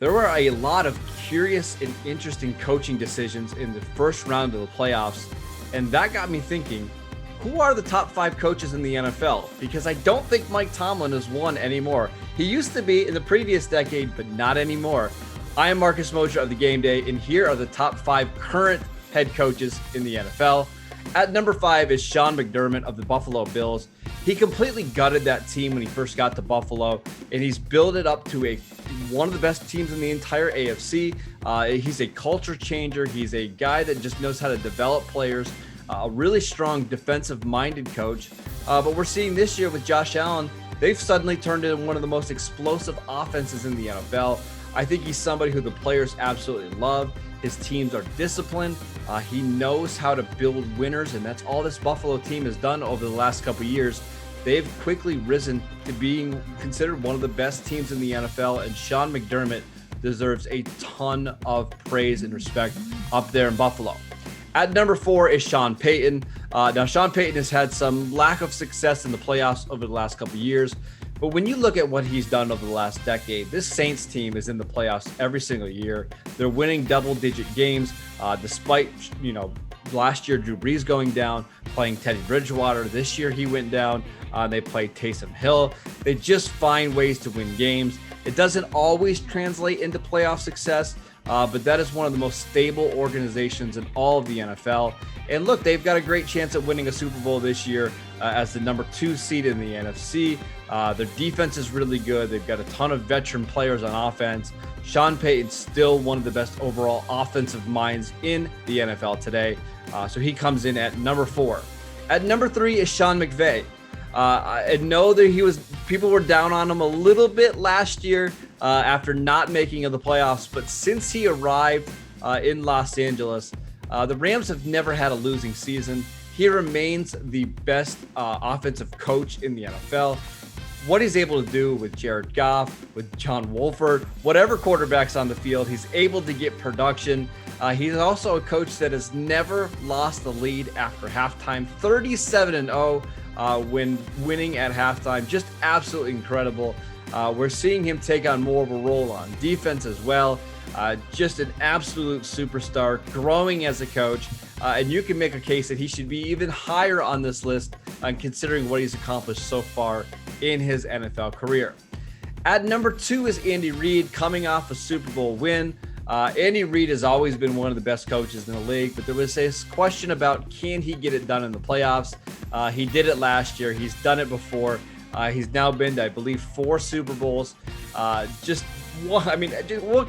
There were a lot of curious and interesting coaching decisions in the first round of the playoffs, and that got me thinking, who are the top 5 coaches in the NFL? Because I don't think Mike Tomlin is one anymore. He used to be in the previous decade, but not anymore. I am Marcus Mosher of the Game Day, and here are the top 5 current head coaches in the NFL. At number 5 is Sean McDermott of the Buffalo Bills. He completely gutted that team when he first got to Buffalo, and he's built it up to one of the best teams in the entire AFC. He's a culture changer. He's a guy that just knows how to develop players, a really strong defensive-minded coach. But we're seeing this year with Josh Allen, they've suddenly turned into one of the most explosive offenses in the NFL. I think he's somebody who the players absolutely love. His teams are disciplined. He knows how to build winners, and that's all this Buffalo team has done over the last couple of years. They've quickly risen to being considered one of the best teams in the NFL, and Sean McDermott deserves a ton of praise and respect up there in Buffalo. At number 4 is Sean Payton. Now, Sean Payton has had some lack of success in the playoffs over the last couple of years, but when you look at what he's done over the last decade, this Saints team is in the playoffs every single year. They're winning double-digit games, despite, last year Drew Brees going down, playing Teddy Bridgewater. This year he went down. They play Taysom Hill. They just find ways to win games. It doesn't always translate into playoff success, but that is one of the most stable organizations in all of the NFL. And look, they've got a great chance at winning a Super Bowl this year as the number 2 seed in the NFC. Their defense is really good. They've got a ton of veteran players on offense. Sean Payton's still one of the best overall offensive minds in the NFL today. So he comes in at number 4. At number 3 is Sean McVay. I know that people were down on him a little bit last year after not making the playoffs, but since he arrived in Los Angeles, the Rams have never had a losing season. He remains the best offensive coach in the NFL. What he's able to do with Jared Goff, with John Wolford, whatever quarterback's on the field, he's able to get production. He's also a coach that has never lost the lead after halftime, 37-0 when winning at halftime. Just absolutely incredible. We're seeing him take on more of a role on defense as well. Just an absolute superstar, growing as a coach. And you can make a case that he should be even higher on this list, considering what he's accomplished so far in his NFL career. At number 2 is Andy Reid, coming off a Super Bowl win. Andy Reid has always been one of the best coaches in the league, but there was this question about, can he get it done in the playoffs? He did it last year. He's done it before. He's now been to, I believe, 4 Super Bowls. What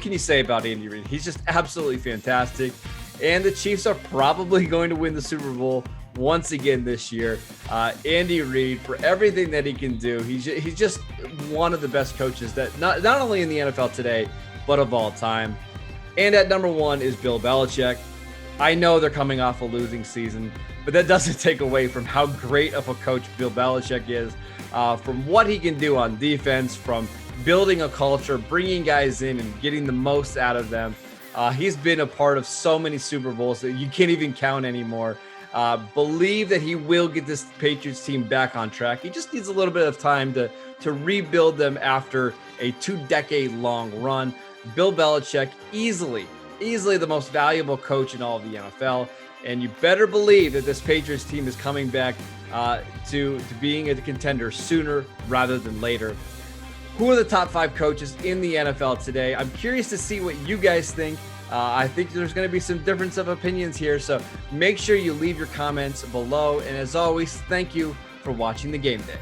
can you say about Andy Reid? He's just absolutely fantastic. And the Chiefs are probably going to win the Super Bowl once again this year. Andy Reid, for everything that he can do, he's just one of the best coaches that not only in the NFL today, but of all time. And at number 1 is Bill Belichick. I know they're coming off a losing season, but that doesn't take away from how great of a coach Bill Belichick is, from what he can do on defense, from building a culture, bringing guys in and getting the most out of them. He's been a part of so many Super Bowls that you can't even count anymore. Believe that he will get this Patriots team back on track. He just needs a little bit of time to rebuild them after a 2-decade-long run. Bill Belichick, easily the most valuable coach in all of the NFL. And you better believe that this Patriots team is coming back to being a contender sooner rather than later. Who are the top 5 coaches in the NFL today? I'm curious to see what you guys think. I think there's going to be some difference of opinions here, so make sure you leave your comments below. And as always, thank you for watching the Game Day.